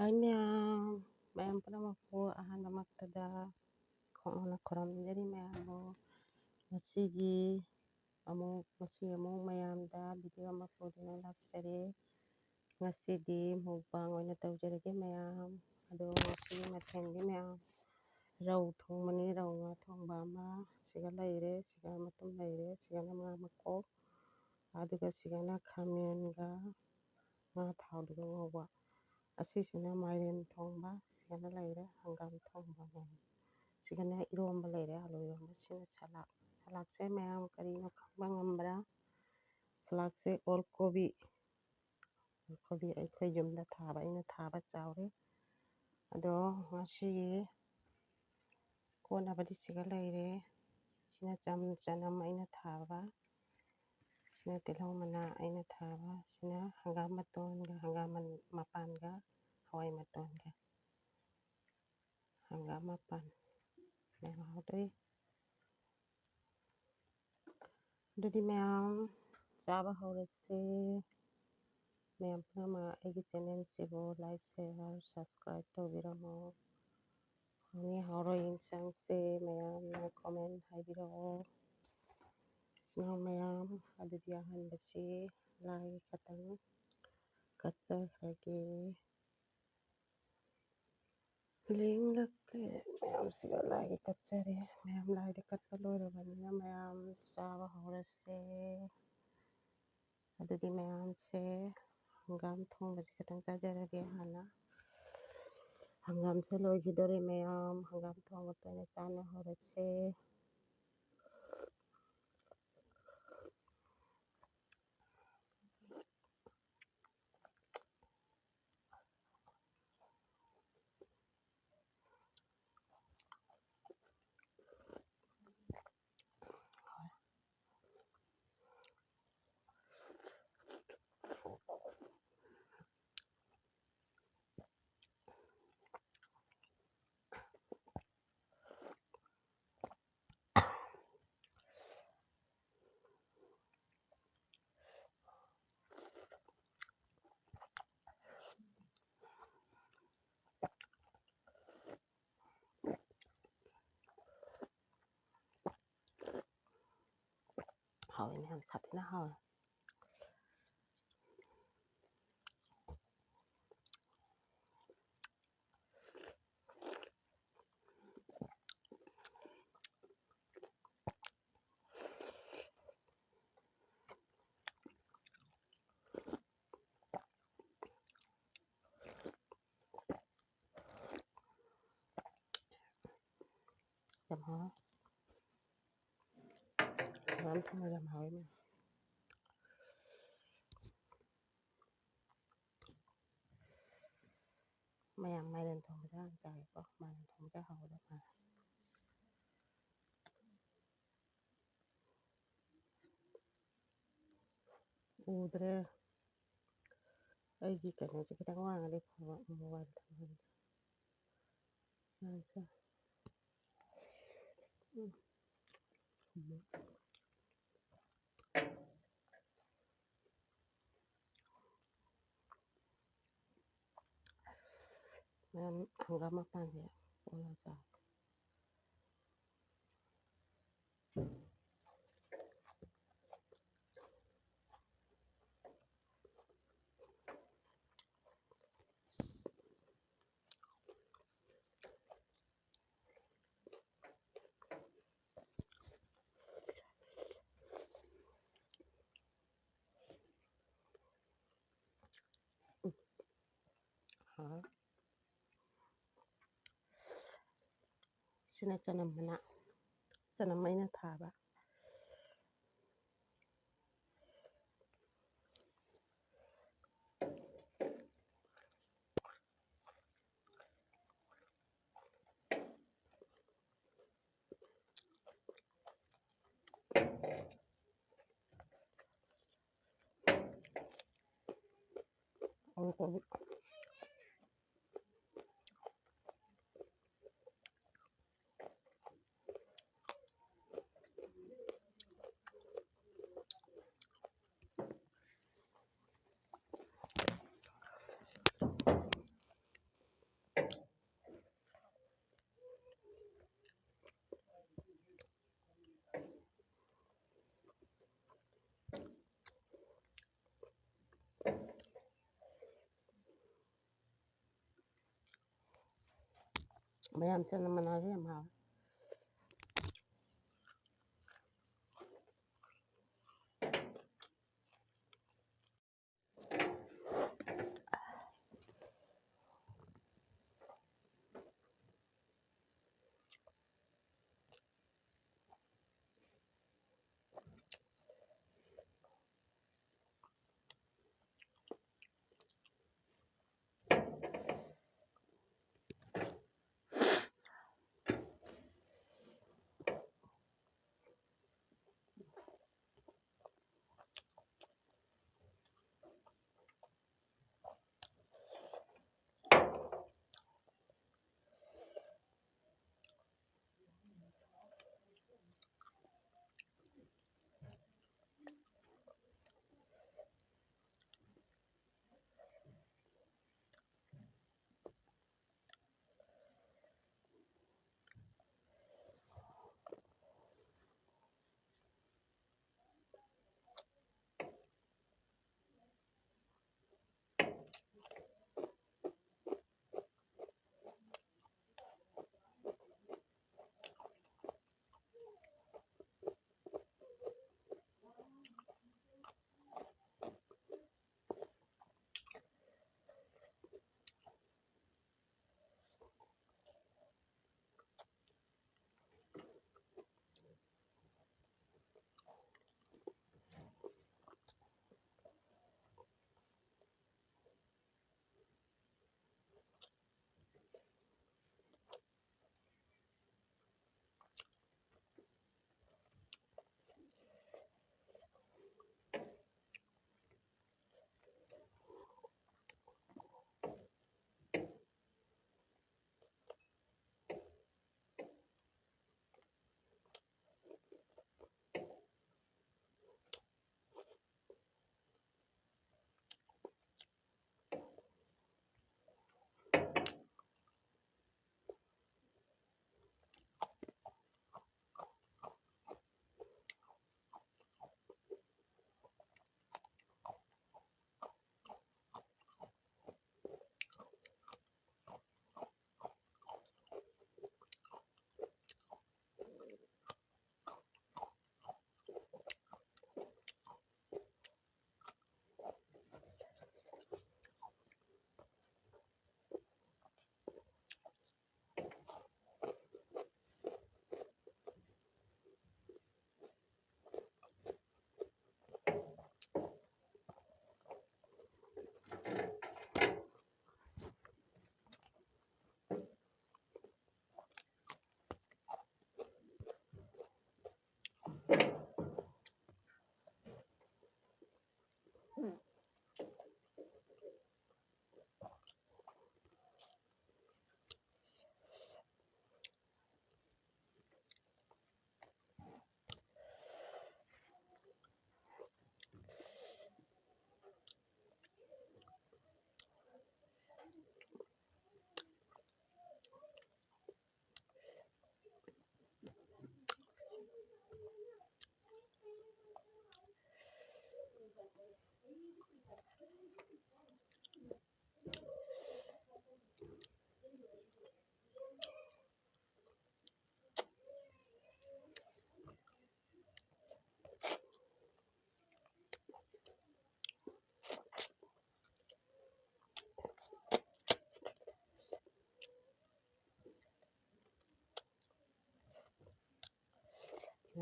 Hi ꯃꯌꯥꯝ ꯃꯌꯥꯝ ꯄꯨꯝꯅꯃꯛꯄꯨ ꯑꯍꯥꯟꯕꯃꯛꯇꯗ ꯈꯣꯡꯅ ꯈꯨꯔꯨꯝꯖꯔꯤ ꯃꯌꯥꯝꯕꯨ ꯉꯁꯤ ꯑꯃꯨꯛ ꯃꯌꯥꯝꯗ ꯚꯤꯗꯤꯑꯣ ꯑꯃ ꯄꯨꯗꯨꯅ ꯂꯥꯛꯆꯔꯦ. ꯉꯁꯤꯗꯤ ꯃꯨꯛꯕꯥꯡ ꯑꯣꯏꯅ ꯇꯧꯖꯔꯒꯦ ꯃꯌꯥꯝ. ꯑꯗꯣ ꯉꯁꯤꯒꯤ ꯃꯊꯦꯜꯗꯤ ꯃꯌꯥꯝ ꯔꯧ ꯊꯣꯡꯕꯅꯤ. ꯔꯧ ꯉꯥ ꯊꯣꯡꯕ ꯑꯃ ꯁꯤꯒ ꯂꯩꯔꯦ, ꯁꯤꯒ ꯃꯇꯨꯝ ꯂꯩꯔꯦ, ꯁꯤꯒꯅ ꯉꯥ ꯃꯀꯣꯛ, ꯑꯗꯨꯒ ꯁꯤꯒꯅ ꯈꯥꯃꯦꯟꯒ ꯉꯥ ꯊꯥꯎꯗꯨꯒ ꯉꯧꯕ. ꯑꯁꯤꯁꯤꯅ ꯃꯥꯏꯔꯦꯟ ꯊꯣꯡꯕ, ꯁꯤꯒꯅ ꯂꯩꯔꯦ ꯍꯪꯒꯥꯝ ꯊꯣꯡꯕ ꯃꯌꯥꯝ. ꯁꯤꯒꯅ ꯏꯔꯣꯝꯕ ꯂꯩꯔꯦ, ꯑꯥꯂꯨ ꯏꯔꯣꯝꯕ. ꯁꯤꯅ ꯁꯂꯥꯗ. ꯁꯂꯥꯗꯁꯦ ꯃꯌꯥꯝ ꯀꯔꯤꯅꯣ ꯈꯪꯕ ꯉꯝꯕ꯭ꯔꯥ? ꯁꯂꯥꯗꯁꯦ ꯑꯣꯜ ꯀꯣꯕꯤ ꯑꯩꯈꯣꯏ ꯌꯨꯝꯗ ꯊꯥꯕ, ꯑꯩꯅ ꯊꯥꯕ ꯆꯥꯎꯔꯦ. ꯑꯗꯣ ꯉꯁꯤꯒꯤ ꯀꯣꯟꯅꯕꯗꯤ ꯁꯤꯒ ꯂꯩꯔꯦ. ꯁꯤꯅ ꯆꯅꯝ ꯑꯩꯅ ꯊꯥꯕ, ꯁꯤꯅ ꯇꯤꯜꯍꯧ ꯃꯅꯥ ꯑꯩꯅ ꯊꯥꯕ, ꯁꯤꯅ ꯍꯪꯒꯥꯝ ꯃꯇꯣꯟꯒ ꯍꯪꯒꯥꯝ ꯃꯄꯥꯟꯒ ꯍꯋꯥꯏ ꯃꯇꯣꯟꯒ ꯍꯪꯒꯥꯝ ꯃꯄꯥꯟ ꯌꯥꯝ ꯍꯥꯎꯗꯣꯏ. ꯑꯗꯨꯗꯤ ꯃꯌꯥꯝ ꯆꯥꯕ ꯍꯧꯔꯁꯦ. ꯃꯌꯥꯝ ꯄꯨꯝꯅꯃꯛ ꯑꯩꯒꯤ ꯆꯦꯅꯦꯜꯁꯤꯕꯨ ꯂꯥꯏꯛ, ꯁꯦꯌꯔ, ꯁꯕꯁꯀ꯭ꯔꯥꯏꯕ ꯇꯧꯕꯤꯔꯝꯃꯣ. ꯍꯥꯎꯅꯤ ꯍꯥꯎꯔꯣꯏ ꯌꯦꯟꯁꯥꯡꯁꯦ ꯃꯌꯥꯝꯅ ꯀꯣꯃꯦꯟ ꯍꯥꯏꯕꯤꯔꯛꯑꯣ. ꯃꯌꯥꯝ ꯑꯗꯨꯗꯤ ꯑꯍꯥꯟꯕꯁꯤ ꯂꯥꯏ ꯈꯇꯪ ꯀꯠꯆꯈ꯭ꯔꯒꯦ. ꯂꯦꯡꯂꯛꯀꯦ ꯃꯌꯥꯝꯁꯤꯒ ꯂꯥꯏꯒꯤ ꯀꯠꯆꯔꯦ. ꯃꯌꯥꯝ ꯂꯥꯏꯗ ꯀꯠꯄ ꯂꯣꯏꯔꯕꯅꯤꯅ ꯃꯌꯥꯝ ꯆꯥꯕ ꯍꯧꯔꯁꯦ. ꯑꯗꯨꯗꯤ ꯃꯌꯥꯝꯁꯦ ꯍꯪꯒꯥꯝ ꯊꯣꯡꯕꯁꯦ ꯈꯤꯇꯪ ꯆꯥꯖꯔꯒꯦ ꯍꯥꯟꯅ. ꯍꯪꯒꯥꯝꯁꯦ ꯂꯣꯏꯈꯤꯗꯣꯔꯦ ꯃꯌꯥꯝ. ꯍꯪꯒꯥꯝ ꯊꯣꯡꯕ ꯑꯣꯏꯅ ꯆꯥꯅ ꯍꯧꯔꯁꯦ. ꯍꯥꯎꯋꯤ ꯃꯌꯥꯝ, ꯁꯥꯊꯤꯅ ꯍꯥꯎꯋꯤ. ꯌꯥꯝ ꯍꯥꯎꯋꯤ. ꯍꯪꯒꯥꯝ ꯊꯣꯡꯕ ꯌꯥꯝ ꯍꯥꯎꯋꯤ ꯃꯌꯥꯝ. ꯃꯌꯥꯝ ꯃꯥꯏꯔꯦꯟ ꯊꯣꯡꯕꯁꯦ ꯍꯥꯟꯅ ꯆꯥꯒꯦꯀꯣ. ꯃꯥꯏꯔꯦꯟ ꯊꯣꯡꯕꯁꯦ ꯍꯥꯎꯒꯗꯧ ꯃꯥꯜꯂꯦ. ꯎꯗ꯭ꯔꯦ. ꯑꯩꯒꯤ ꯀꯩꯅꯣꯁꯦ ꯈꯤꯇꯪ ꯋꯥꯡꯉꯗꯤ ꯐꯕ, ꯃꯣꯕꯥꯏꯜ ꯊꯝꯐꯝꯁꯦ. ꯃꯌꯥꯝ ꯍꯪꯒꯥꯝ ꯃꯄꯥꯟꯁꯦ ꯑꯣꯜꯂꯒ ꯆꯥꯎ. ꯁꯤꯅ ꯆꯅꯝ ꯃꯅꯥ. ꯆꯅꯝ ꯑꯩꯅ ꯊꯥꯕ. ꯑꯣꯜ ꯀꯣꯕꯤ. ꯃꯌꯥꯝ ꯆꯪꯅ ꯃꯅꯥꯁꯦ ꯌꯥꯝ ꯍꯥꯎꯋꯦ꯫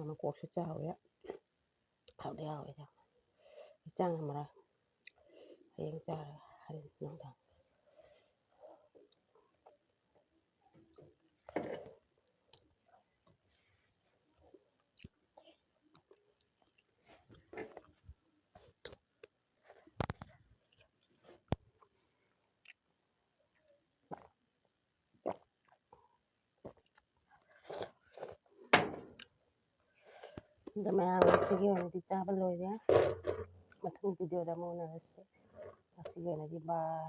ꯃꯀꯣꯛꯁꯨ ꯆꯥꯎꯋꯦ ꯍꯥꯎꯗꯤ ꯍꯥꯎꯋꯦ ꯆꯥꯡ ꯑꯃꯔ ꯍꯌꯦꯡ ꯆꯥꯔꯒ ꯍꯣꯔꯦꯟ ꯅꯨꯡꯗꯥꯡ ꯑꯗ ꯃꯌꯥꯝ ꯉꯁꯤꯒꯤ ꯑꯣꯏꯅꯗꯤ ꯆꯥꯕ ꯂꯣꯏꯔꯦ ꯃꯊꯪ ꯚꯤꯗꯤꯑꯣꯗ ꯑꯃꯨꯛ ꯎꯅꯔꯁꯤ ꯉꯁꯤꯒꯤ ꯑꯣꯏꯅꯗꯤ ꯕꯥꯏ꯫